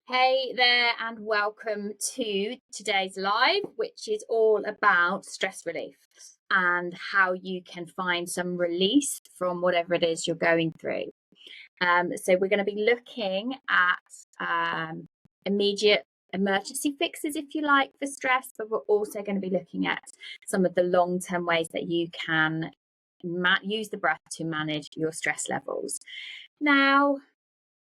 Hey there, and welcome to today's live, which is all about stress relief and how you can find some release from whatever it is you're going through. So, we're going to be looking at immediate emergency fixes, if you like, for stress, but we're also going to be looking at some of the long term ways that you can use the breath to manage your stress levels. Now,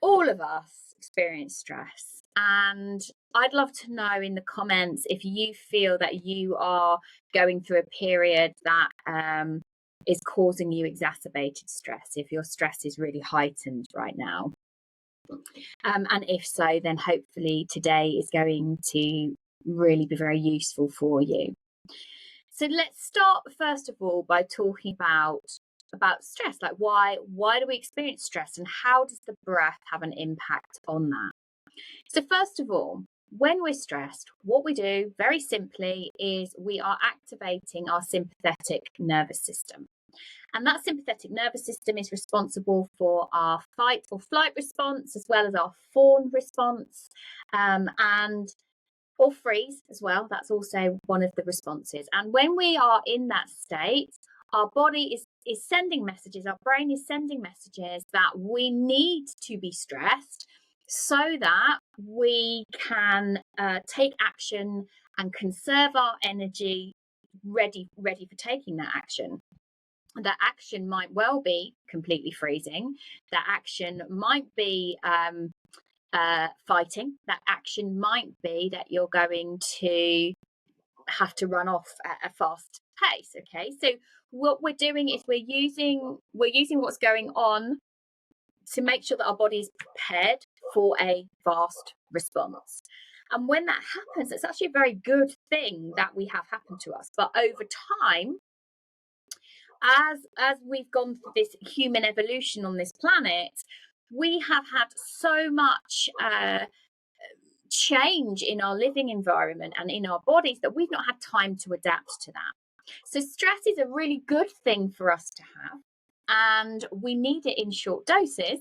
all of us experience stress, and I'd love to know in the comments if you feel that you are going through a period that is causing you exacerbated stress, if your stress is really heightened right now. And if so, then hopefully today is going to really be very useful for you. So let's start first of all by talking about stress. Like why do we experience stress, and how does the breath have an impact on that? So first of all, when we're stressed, what we do very simply is we are activating our sympathetic nervous system. And that sympathetic nervous system is responsible for our fight or flight response, as well as our fawn response, and or freeze as well. That's also one of the responses. And when we are in that state, our body is sending messages, our brain is sending messages that we need to be stressed so that we can take action and conserve our energy ready for taking that action. That action might well be completely freezing. That action might be fighting. That action might be that you're going to have to run off at a fast pace. Okay, so what we're doing is we're using what's going on to make sure that our body is prepared for a fast response. And when that happens, it's actually a very good thing that we have happened to us. But over time, as we've gone through this human evolution on this planet, we have had so much change in our living environment and in our bodies that we've not had time to adapt to that. So stress is a really good thing for us to have, and we need it in short doses.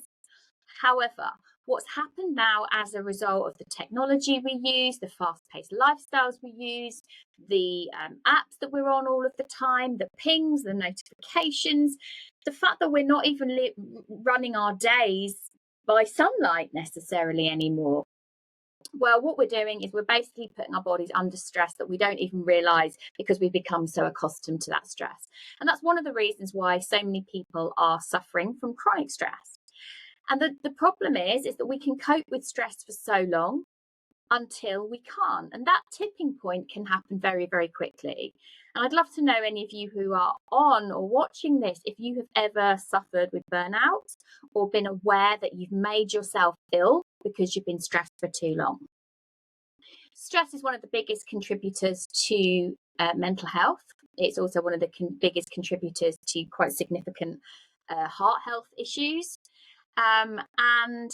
However, what's happened now as a result of the technology we use, the fast-paced lifestyles we use, the apps that we're on all of the time, the pings, the notifications, the fact that we're not even running our days by sunlight necessarily anymore. Well, what we're doing is we're basically putting our bodies under stress that we don't even realize, because we've become so accustomed to that stress. And that's one of the reasons why so many people are suffering from chronic stress. And the problem is that we can cope with stress for so long until we can't. And that tipping point can happen very, very quickly. And I'd love to know, any of you who are on or watching this, if you have ever suffered with burnout or been aware that you've made yourself ill because you've been stressed for too long. Stress is one of the biggest contributors to mental health. It's also one of the biggest contributors to quite significant heart health issues. And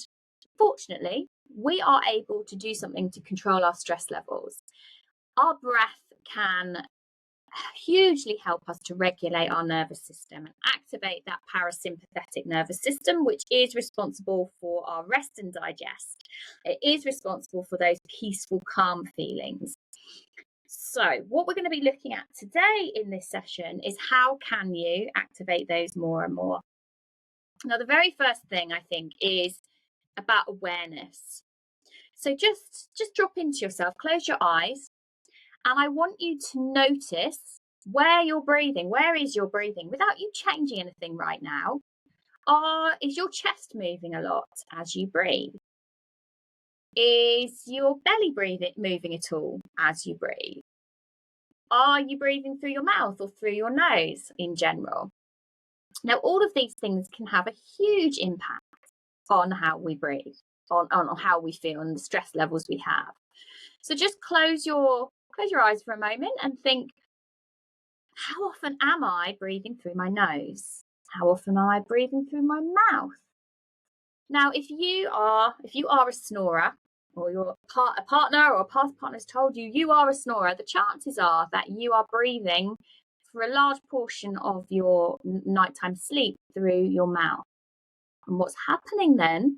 fortunately, we are able to do something to control our stress levels. Our breath can hugely help us to regulate our nervous system and activate that parasympathetic nervous system, which is responsible for our rest and digest. It is responsible for those peaceful, calm feelings. So what we're going to be looking at today in this session is how can you activate those more and more. Now, the very first thing I think is about awareness. So just drop into yourself, close your eyes, and I want you to notice where you're breathing. Where is your breathing? Without you changing anything right now, is your chest moving a lot as you breathe? Is your belly moving at all as you breathe? Are you breathing through your mouth or through your nose in general? Now, all of these things can have a huge impact on how we breathe, on how we feel, and the stress levels we have. So just close your eyes for a moment and think, how often am I breathing through my nose? How often am I breathing through my mouth? Now, if you are a snorer, or your partner or a past partner has told you you are a snorer, the chances are that you are breathing for a large portion of your nighttime sleep through your mouth. And what's happening then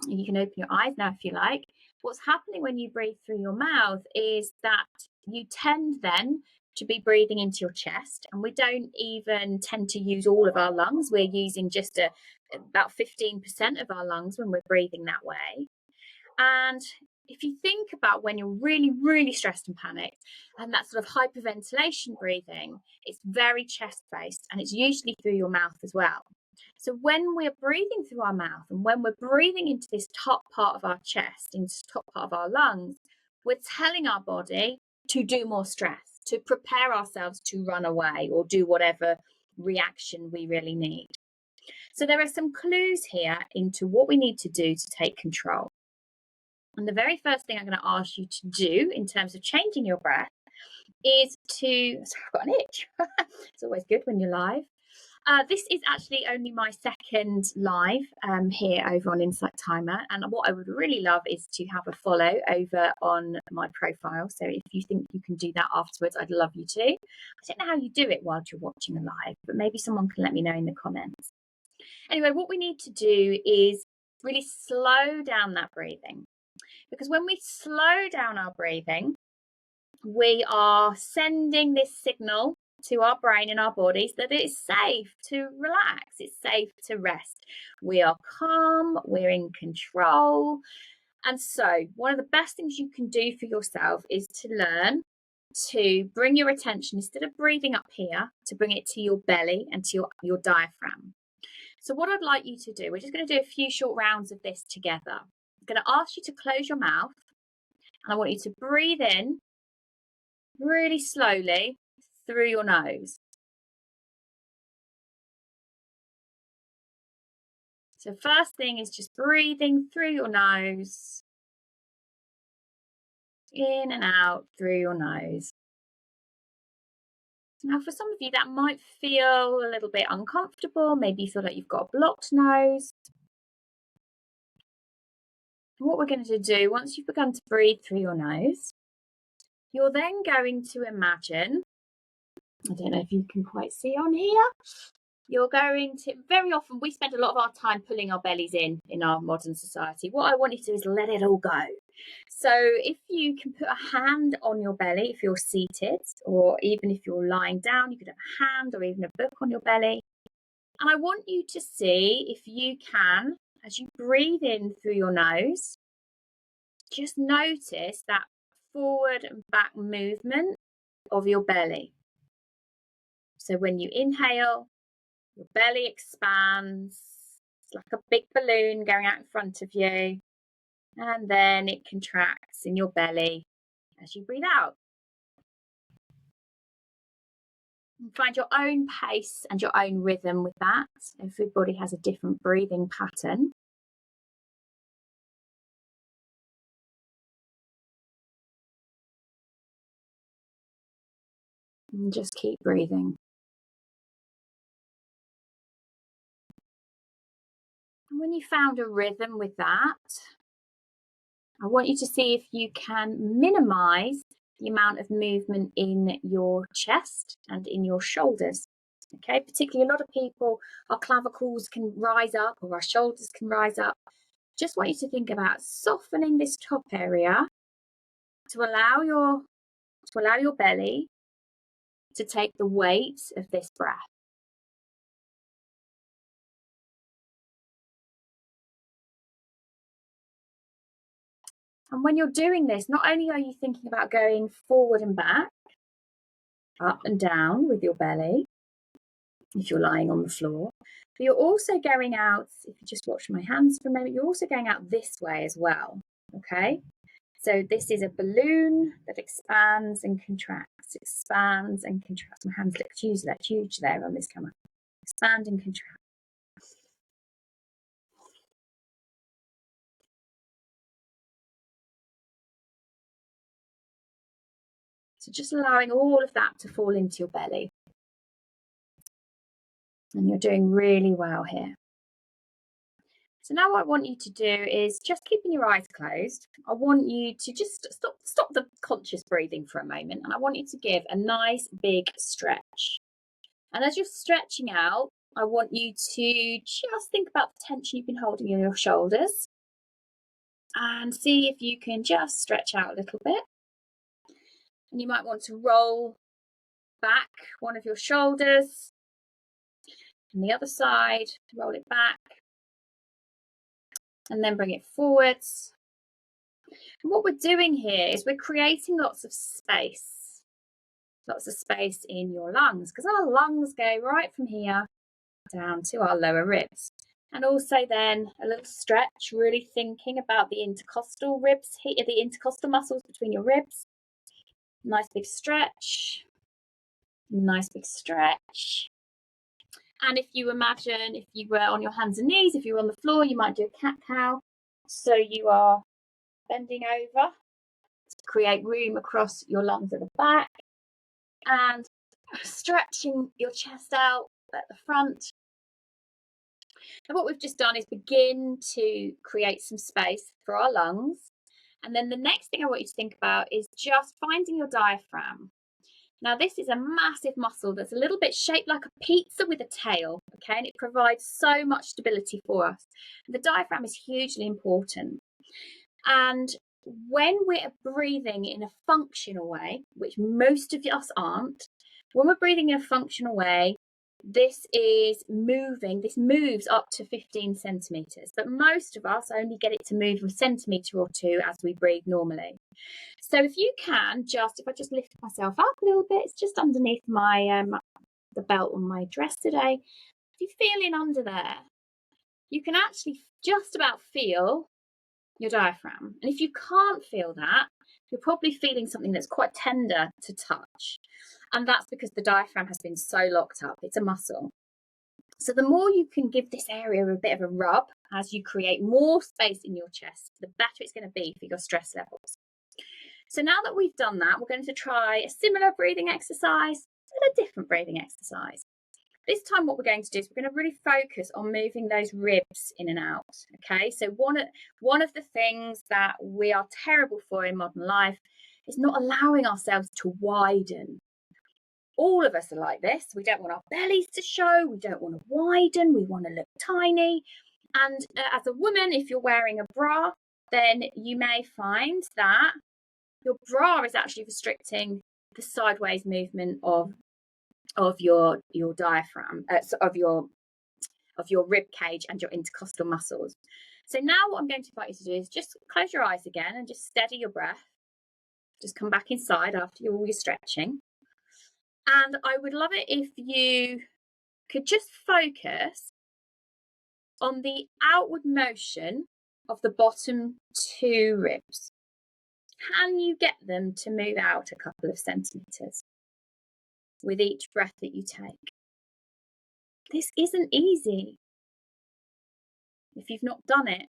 You can open your eyes now if you like. What's happening when you breathe through your mouth is that you tend then to be breathing into your chest, and we don't even tend to use all of our lungs. We're using just about 15% of our lungs when we're breathing that way. And if you think about when you're really, really stressed and panicked, and that sort of hyperventilation breathing, it's very chest based and it's usually through your mouth as well. So when we're breathing through our mouth and when we're breathing into this top part of our chest, into the top part of our lungs, we're telling our body to do more stress, to prepare ourselves to run away or do whatever reaction we really need. So there are some clues here into what we need to do to take control. And the very first thing I'm going to ask you to do in terms of changing your breath is to, sorry, I've got an itch. It's always good when you're live. This is actually only my second live here over on Insight Timer. And what I would really love is to have a follow over on my profile. So if you think you can do that afterwards, I'd love you to. I don't know how you do it while you're watching a live, but maybe someone can let me know in the comments. Anyway, what we need to do is really slow down that breathing. Because when we slow down our breathing, we are sending this signal to our brain and our bodies that it is safe to relax, it's safe to rest. We are calm, we're in control. And so one of the best things you can do for yourself is to learn to bring your attention, instead of breathing up here, to bring it to your belly and to your diaphragm. So what I'd like you to do, we're just going to do a few short rounds of this together. I'm going to ask you to close your mouth and I want you to breathe in really slowly through your nose. So first thing is just breathing through your nose, in and out through your nose. Now for some of you that might feel a little bit uncomfortable, maybe you feel like you've got a blocked nose. What we're going to do, once you've begun to breathe through your nose, you're then going to imagine, I don't know if you can quite see on here, you're going to, very often we spend a lot of our time pulling our bellies in our modern society. What I want you to do is let it all go. So if you can put a hand on your belly, if you're seated, or even if you're lying down, you could have a hand or even a book on your belly. And I want you to see if you can, as you breathe in through your nose, just notice that forward and back movement of your belly. So when you inhale, your belly expands. It's like a big balloon going out in front of you. And then it contracts in your belly as you breathe out. And find your own pace and your own rhythm with that. Everybody has a different breathing pattern. And just keep breathing. And when you found a rhythm with that, I want you to see if you can minimize the amount of movement in your chest and in your shoulders. Okay, particularly a lot of people, our clavicles can rise up or our shoulders can rise up. Just want you to think about softening this top area to allow your belly to take the weight of this breath. And when you're doing this, not only are you thinking about going forward and back, up and down with your belly, if you're lying on the floor, but you're also going out, if you just watch my hands for a moment, you're also going out this way as well, okay? So this is a balloon that expands and contracts, expands and contracts. My hands look huge there on this camera. Expand and contract. So just allowing all of that to fall into your belly. And you're doing really well here. So now what I want you to do is, just keeping your eyes closed, I want you to just stop the conscious breathing for a moment, and I want you to give a nice big stretch. And as you're stretching out, I want you to just think about the tension you've been holding in your shoulders. And see if you can just stretch out a little bit. And you might want to roll back one of your shoulders. And the other side, roll it back. And then bring it forwards. And what we're doing here is we're creating lots of space in your lungs, because our lungs go right from here down to our lower ribs. And also then a little stretch, really thinking about the intercostal ribs here, the intercostal muscles between your ribs. Nice big stretch. Nice big stretch. And if you imagine, if you were on your hands and knees, if you were on the floor, you might do a cat-cow. So you are bending over to create room across your lungs at the back and stretching your chest out at the front. And what we've just done is begin to create some space for our lungs. And then the next thing I want you to think about is just finding your diaphragm. Now, this is a massive muscle that's a little bit shaped like a pizza with a tail, okay? And it provides so much stability for us. The diaphragm is hugely important. And when we're breathing in a functional way, which most of us aren't, when we're breathing in a functional way, this moves up to 15 centimeters, but most of us only get it to move a centimeter or two as we breathe normally. So if you can if I just lift myself up a little bit, it's just underneath my the belt on my dress today. If you're feeling under there, you can actually just about feel your diaphragm. And if you can't feel that, you're probably feeling something that's quite tender to touch. And that's because the diaphragm has been so locked up. It's a muscle. So the more you can give this area a bit of a rub as you create more space in your chest, the better it's going to be for your stress levels. So now that we've done that, we're going to try a similar breathing exercise and a different breathing exercise. This time what we're going to do is we're going to really focus on moving those ribs in and out, okay? So one of the things that we are terrible for in modern life is not allowing ourselves to widen. All of us are like this. We don't want our bellies to show. We don't want to widen. We want to look tiny. And as a woman, if you're wearing a bra, then you may find that your bra is actually restricting the sideways movement of your diaphragm, of your rib cage and your intercostal muscles. So now what I'm going to invite you to do is just close your eyes again and just steady your breath. Just come back inside after all your stretching. And I would love it if you could just focus on the outward motion of the bottom two ribs. Can you get them to move out a couple of centimeters with each breath that you take? This isn't easy if you've not done it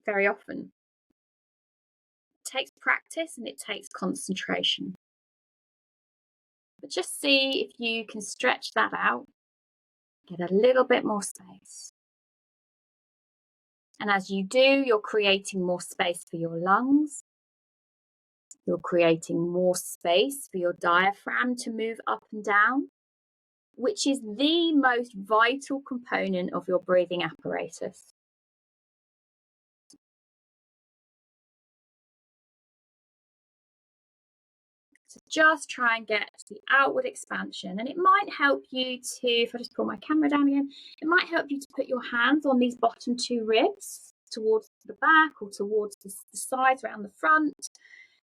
very often. It takes practice and it takes concentration. But just see if you can stretch that out, get a little bit more space. And as you do, you're creating more space for your lungs. You're creating more space for your diaphragm to move up and down, which is the most vital component of your breathing apparatus. So just try and get the outward expansion. And it might help you to, if I just pull my camera down again, it might help you to put your hands on these bottom two ribs towards the back or towards the sides around the front.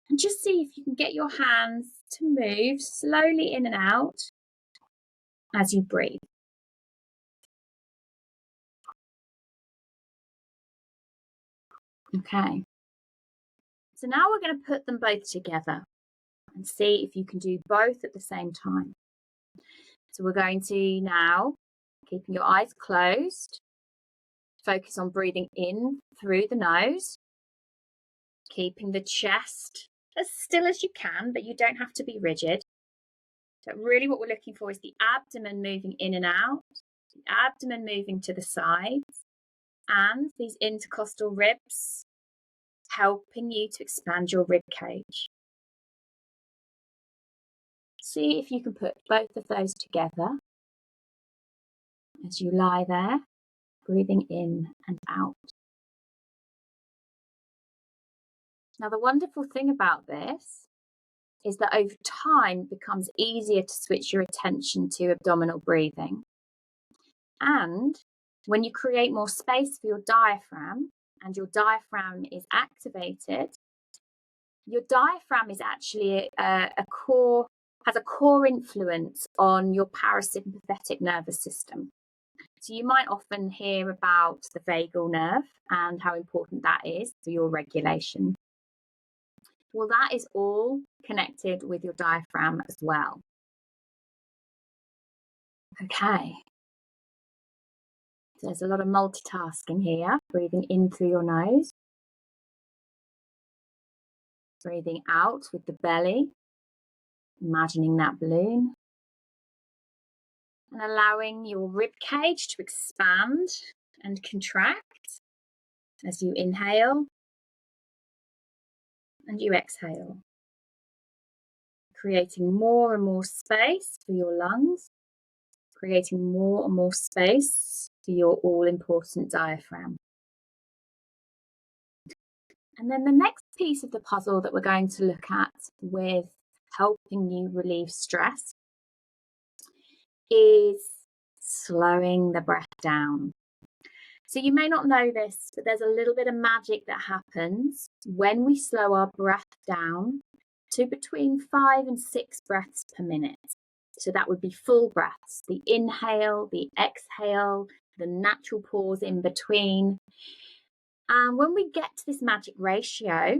And just see if you can get your hands to move slowly in and out as you breathe. Okay. So now we're going to put them both together and see if you can do both at the same time. So we're going to now, keeping your eyes closed, focus on breathing in through the nose, keeping the chest as still as you can, but you don't have to be rigid. So really what we're looking for is the abdomen moving in and out, the abdomen moving to the sides, and these intercostal ribs helping you to expand your rib cage. See if you can put both of those together as you lie there, breathing in and out. Now, the wonderful thing about this is that over time it becomes easier to switch your attention to abdominal breathing. And when you create more space for your diaphragm and your diaphragm is activated, your diaphragm is actually has a core influence on your parasympathetic nervous system. So you might often hear about the vagal nerve and how important that is for your regulation. Well, that is all connected with your diaphragm as well. Okay. So there's a lot of multitasking here. Breathing in through your nose. Breathing out with the belly. Imagining that balloon. And allowing your rib cage to expand and contract as you inhale and you exhale. Creating more and more space for your lungs. Creating more and more space for your all-important diaphragm. And then the next piece of the puzzle that we're going to look at with helping you relieve stress is slowing the breath down. So you may not know this, but there's a little bit of magic that happens when we slow our breath down to between 5 and 6 breaths per minute. So that would be full breaths, the inhale, the exhale, the natural pause in between. And when we get to this magic ratio,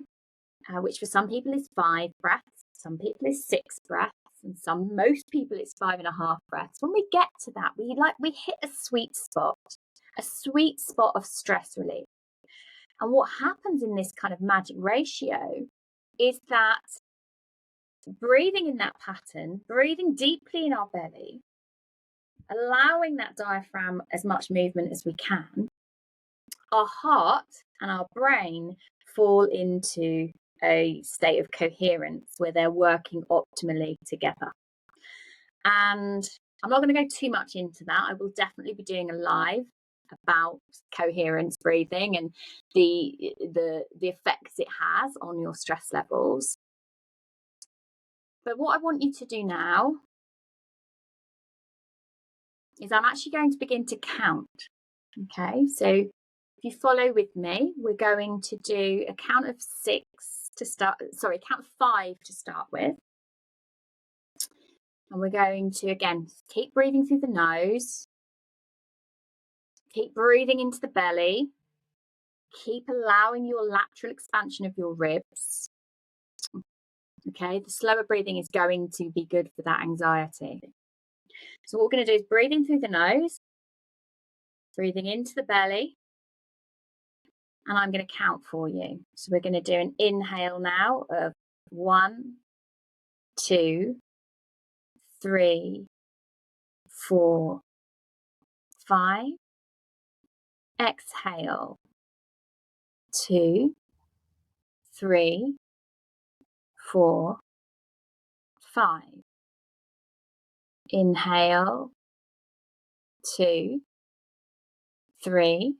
which for some people is 5 breaths, some people is 6 breaths, and most people it's 5.5 breaths. When we get to that, we hit a sweet spot of stress relief. And what happens in this kind of magic ratio is that breathing in that pattern, breathing deeply in our belly, allowing that diaphragm as much movement as we can, our heart and our brain fall into a state of coherence where they're working optimally together. And I'm not going to go too much into that. I will definitely be doing a live about coherence breathing and the effects it has on your stress levels. But what I want you to do now is I'm actually going to begin to count. Okay, so if you follow with me, we're going to do a count of 5 to start with. And we're going to, again, keep breathing through the nose. Keep breathing into the belly. Keep allowing your lateral expansion of your ribs. Okay, the slower breathing is going to be good for that anxiety. So what we're going to do is breathing through the nose, breathing into the belly, and I'm going to count for you. So we're going to do an inhale now of 1, 2, 3, 4, 5. Exhale. 2, 3, 4, 5. Inhale. 2, 3,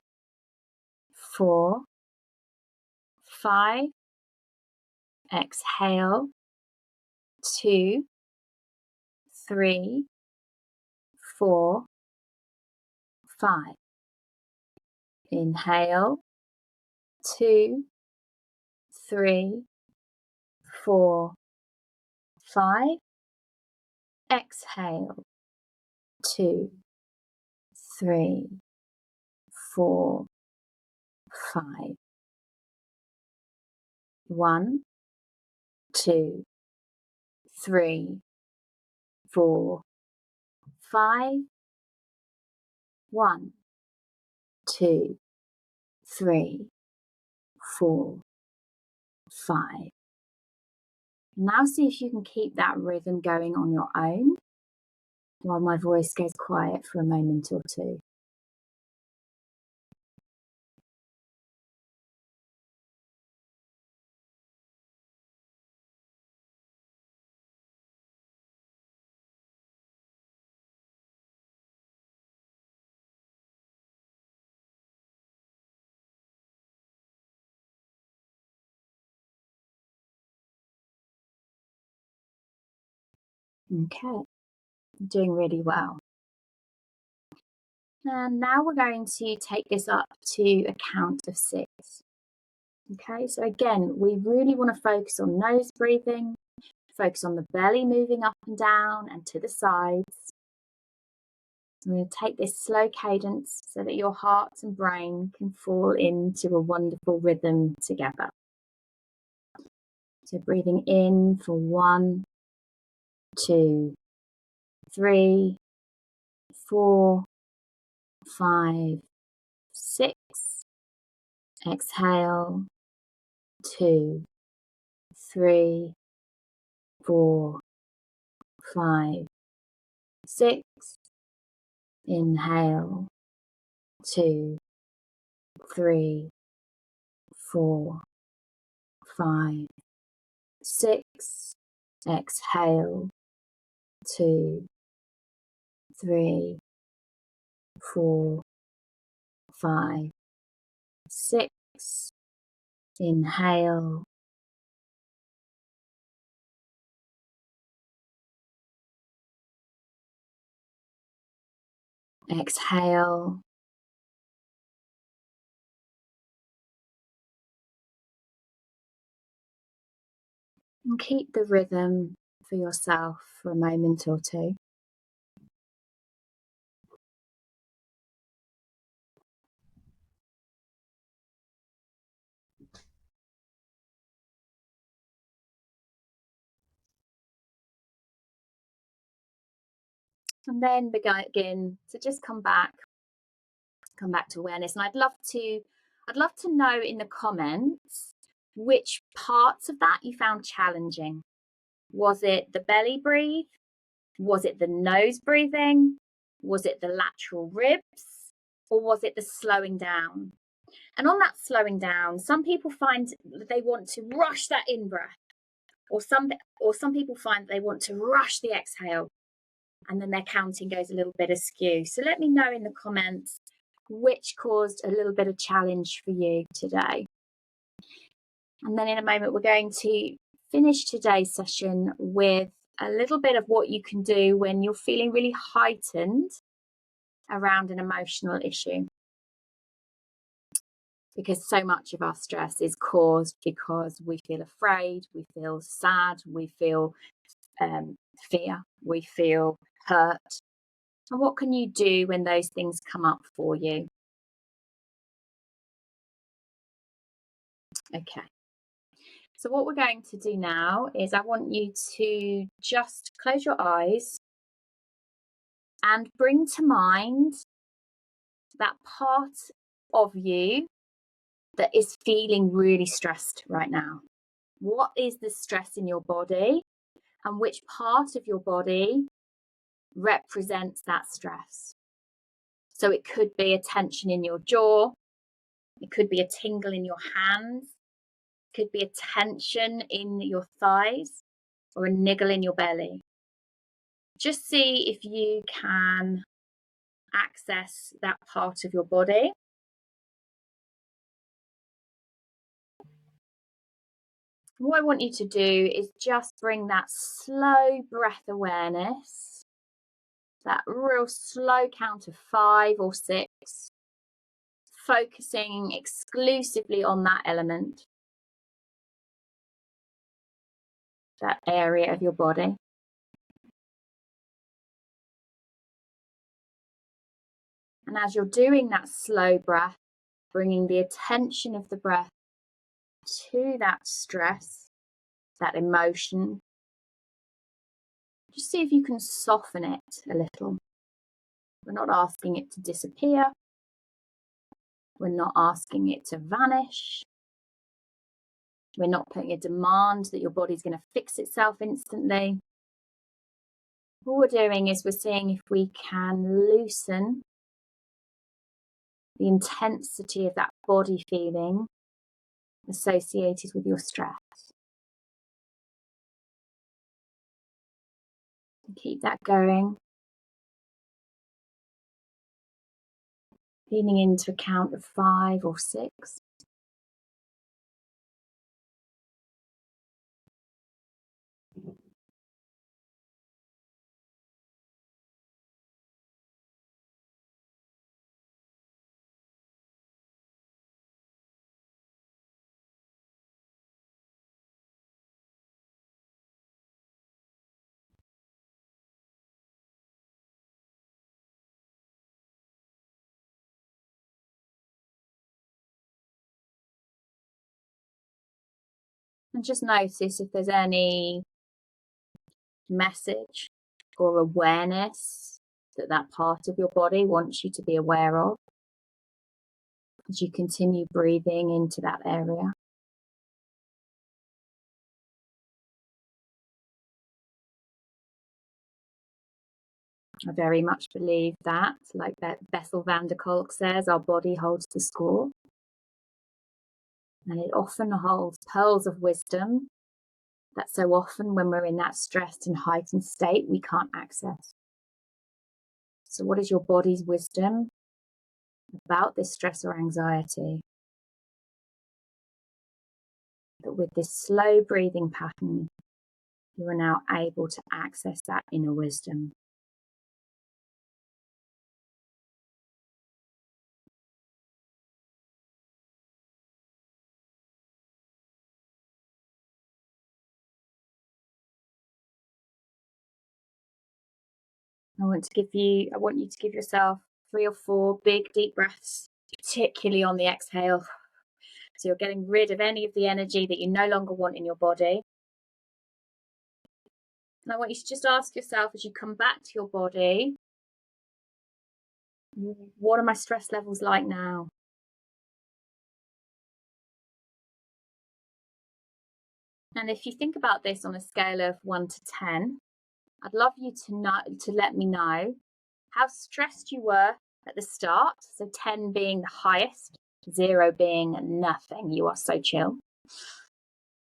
4, 5. Exhale. 2, 3, 4, 5. Inhale. 2, 3, 4, 5. Exhale. 2, 3, 4, 5. 1, 2, 3, 4, 5. 1, 2, 3, 4, 5. Now see if you can keep that rhythm going on your own while my voice goes quiet for a moment or two. Okay, doing really well. And now we're going to take this up to a count of 6. Okay, so again, we really want to focus on nose breathing, focus on the belly moving up and down and to the sides. I'm going to take this slow cadence so that your heart and brain can fall into a wonderful rhythm together. So breathing in for 1, 2, 3, 4, 5, 6. Exhale, 2, 3, 4, 5, 6. Inhale, 2, 3, 4, 5, 6. Exhale, 2, 3, 4, 5, 6. Inhale, exhale, and keep the rhythm for yourself for a moment or two. And then begin to just come back to awareness. And I'd love to know in the comments which parts of that you found challenging. Was it the belly breathe? Was it the nose breathing? Was it the lateral ribs? Or was it the slowing down? And on that slowing down, some people find that they want to rush that in breath, or some people find they want to rush the exhale, and then their counting goes a little bit askew. So let me know in the comments which caused a little bit of challenge for you today. And then in a moment, we're going to finish today's session with a little bit of what you can do when you're feeling really heightened around an emotional issue. Because so much of our stress is caused because we feel afraid, we feel sad, we feel fear, we feel hurt. And what can you do when those things come up for you? Okay. So what we're going to do now is I want you to just close your eyes and bring to mind that part of you that is feeling really stressed right now. What is the stress in your body, and which part of your body represents that stress? So it could be a tension in your jaw, it could be a tingle in your hands, it could be a tension in your thighs, or a niggle in your belly. Just see if you can access that part of your body. What I want you to do is just bring that slow breath awareness, that real slow count of 5 or 6, focusing exclusively on that element, that area of your body. And as you're doing that slow breath, bringing the attention of the breath to that stress, that emotion, just see if you can soften it a little. We're not asking it to disappear. We're not asking it to vanish. We're not putting a demand that your body's going to fix itself instantly. All we're doing is we're seeing if we can loosen the intensity of that body feeling associated with your stress. And keep that going. Leaning into a count of 5 or 6. And just notice if there's any message or awareness that that part of your body wants you to be aware of as you continue breathing into that area. I very much believe that, like Bessel van der Kolk says, our body holds the score. And it often holds pearls of wisdom that so often when we're in that stressed and heightened state, we can't access. So what is your body's wisdom about this stress or anxiety? That with this slow breathing pattern, you are now able to access that inner wisdom. I want you to give yourself 3 or 4 big deep breaths, particularly on the exhale. So you're getting rid of any of the energy that you no longer want in your body. And I want you to just ask yourself as you come back to your body, what are my stress levels like now? And if you think about this on a scale of 1 to 10, I'd love you to let me know how stressed you were at the start. So 10 being the highest, 0 being nothing. You are so chill.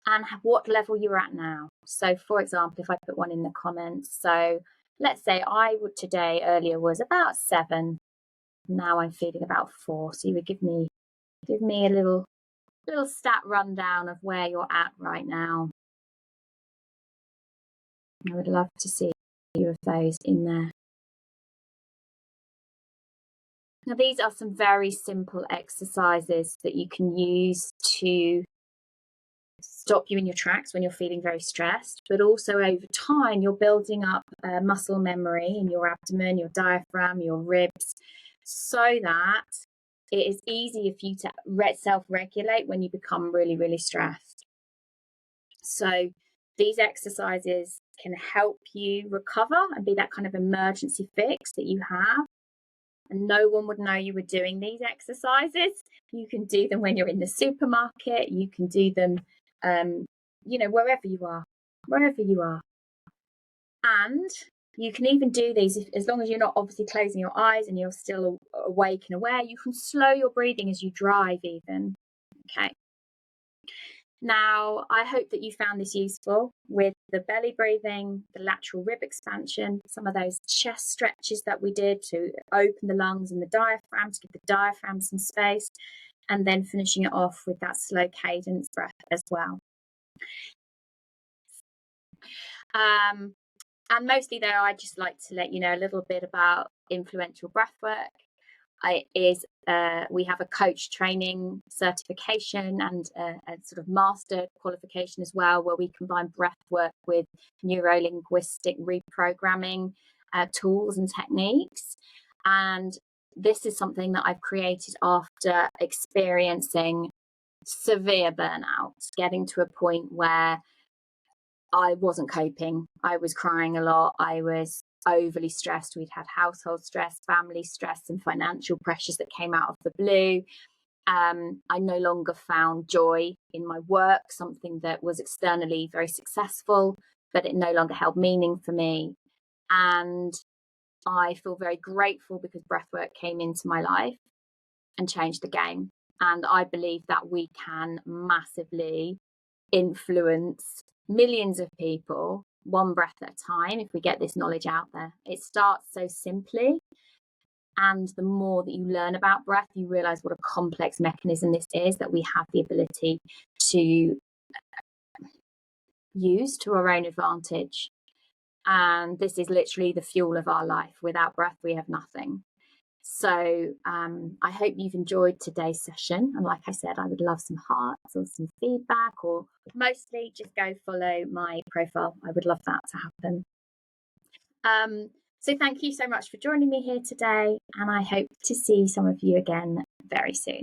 And what level you're at now. So for example, if I put one in the comments, so let's say I would today earlier was about 7. Now I'm feeling about 4. So you would give me a little stat rundown of where you're at right now. I would love to see a few of those in there. Now, these are some very simple exercises that you can use to stop you in your tracks when you're feeling very stressed, but also over time, you're building up muscle memory in your abdomen, your diaphragm, your ribs, so that it is easier for you to self-regulate when you become really, really stressed. So these exercises can help you recover and be that kind of emergency fix that you have. And no one would know you were doing these exercises. You can do them when you're in the supermarket. You can do them, wherever you are. And you can even do these as long as you're not obviously closing your eyes and you're still awake and aware. You can slow your breathing as you drive even. Okay. Now, I hope that you found this useful with the belly breathing, the lateral rib expansion, some of those chest stretches that we did to open the lungs and the diaphragm, to give the diaphragm some space, and then finishing it off with that slow cadence breath as well. And mostly though, I'd just like to let you know a little bit about influential breathwork. We have a coach training certification and a sort of master qualification as well, where we combine breath work with neuro-linguistic reprogramming tools and techniques. And this is something that I've created after experiencing severe burnout, getting to a point where I wasn't coping. I was crying a lot. I was overly stressed. We'd had household stress, family stress, and financial pressures that came out of the blue. I no longer found joy in my work, something that was externally very successful, but it no longer held meaning for me. And I feel very grateful because breathwork came into my life and changed the game. And I believe that we can massively influence millions of people one breath at a time if we get this knowledge out there. It starts so simply, and the more that you learn about breath, you realize what a complex mechanism this is that we have the ability to use to our own advantage. And this is literally the fuel of our life. Without breath, we have nothing. So I hope you've enjoyed today's session. And like I said, I would love some hearts or some feedback, or mostly just go follow my profile. I would love that to happen. So thank you so much for joining me here today. And I hope to see some of you again very soon.